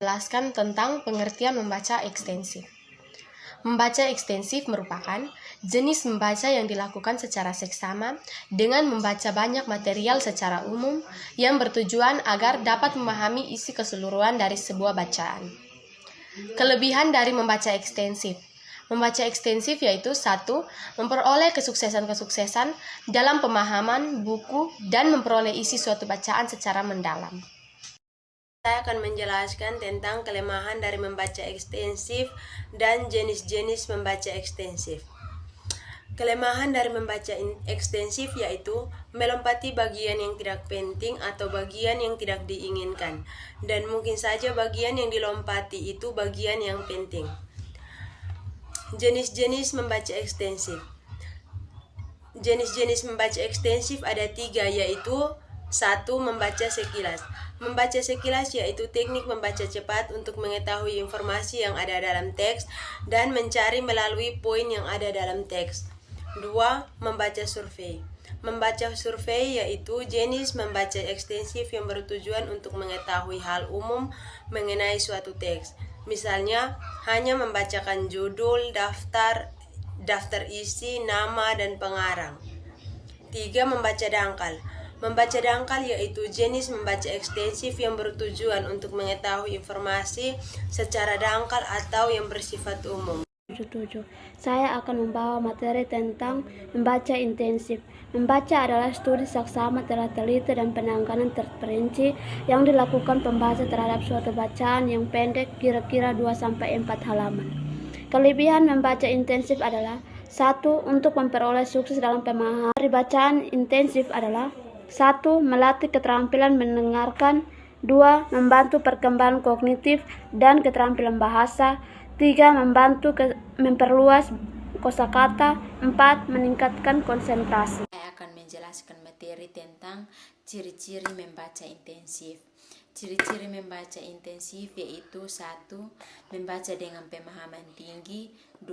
Jelaskan tentang pengertian membaca ekstensif. Membaca ekstensif merupakan jenis membaca yang dilakukan secara seksama dengan membaca banyak material secara umum yang bertujuan agar dapat memahami isi keseluruhan dari sebuah bacaan. Kelebihan dari membaca ekstensif. Membaca ekstensif yaitu 1. Memperoleh kesuksesan-kesuksesan dalam pemahaman buku dan memperoleh isi suatu bacaan secara mendalam. Saya akan menjelaskan tentang kelemahan dari membaca ekstensif dan jenis-jenis membaca ekstensif. Kelemahan dari membaca ekstensif yaitu melompati bagian yang tidak penting atau bagian yang tidak diinginkan, dan mungkin saja bagian yang dilompati itu bagian yang penting. Jenis-jenis membaca ekstensif. Jenis-jenis membaca ekstensif ada 3, yaitu 1. Membaca sekilas. Membaca sekilas yaitu teknik membaca cepat untuk mengetahui informasi yang ada dalam teks dan mencari melalui poin yang ada dalam teks. 2. Membaca survei. Membaca survei yaitu jenis membaca ekstensif yang bertujuan untuk mengetahui hal umum mengenai suatu teks. Misalnya, hanya membacakan judul, daftar isi, nama, dan pengarang. 3. Membaca dangkal. Membaca dangkal yaitu jenis membaca ekstensif yang bertujuan untuk mengetahui informasi secara dangkal atau yang bersifat umum. Saya akan membawa materi tentang membaca intensif. Membaca adalah studi saksama terhadap teliti dan penanganan terperinci yang dilakukan pembaca terhadap suatu bacaan yang pendek kira-kira 2-4 halaman. Kelebihan membaca intensif adalah 1. Untuk memperoleh sukses dalam pemahaman. Dari bacaan intensif adalah 1. Melatih keterampilan mendengarkan. 2. Membantu perkembangan kognitif dan keterampilan bahasa. 3. Membantu memperluas kosakata. 4. Meningkatkan konsentrasi. Saya akan menjelaskan materi tentang ciri-ciri membaca intensif. Ciri-ciri membaca intensif yaitu 1. Membaca dengan pemahaman tinggi. 2.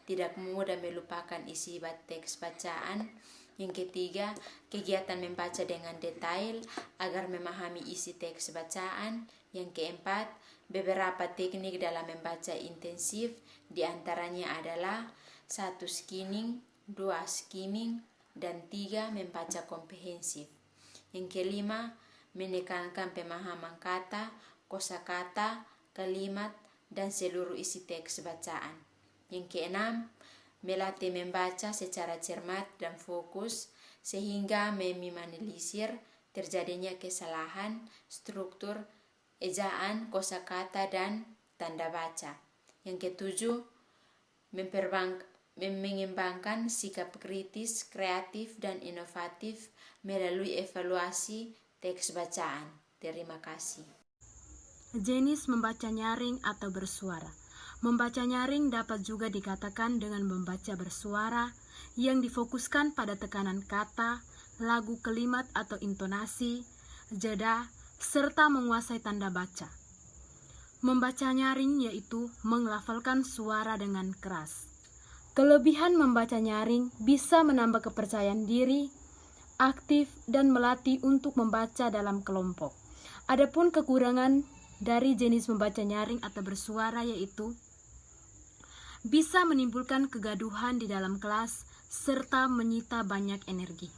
Tidak mudah melupakan isi teks bacaan. Yang ketiga, kegiatan membaca dengan detail agar memahami isi teks bacaan. Yang keempat, beberapa teknik dalam membaca intensif, diantaranya adalah 1. Skimming, 2. Skimming, dan 3. Membaca komprehensif. Yang kelima, menekankan pemahaman kata, kosakata, kalimat, dan seluruh isi teks bacaan. Yang keenam, melatih membaca secara cermat dan fokus sehingga meminimalisir terjadinya kesalahan struktur, ejaan, kosakata, dan tanda baca. Yang ketujuh, mengembangkan sikap kritis, kreatif, dan inovatif melalui evaluasi teks bacaan. Terima kasih. Jenis membaca nyaring atau bersuara. Membaca nyaring dapat juga dikatakan dengan membaca bersuara yang difokuskan pada tekanan kata, lagu kalimat atau intonasi, jeda, serta menguasai tanda baca. Membaca nyaring yaitu menglafalkan suara dengan keras. Kelebihan membaca nyaring bisa menambah kepercayaan diri, aktif, dan melatih untuk membaca dalam kelompok. Adapun kekurangan dari jenis membaca nyaring atau bersuara yaitu bisa menimbulkan kegaduhan di dalam kelas serta menyita banyak energi.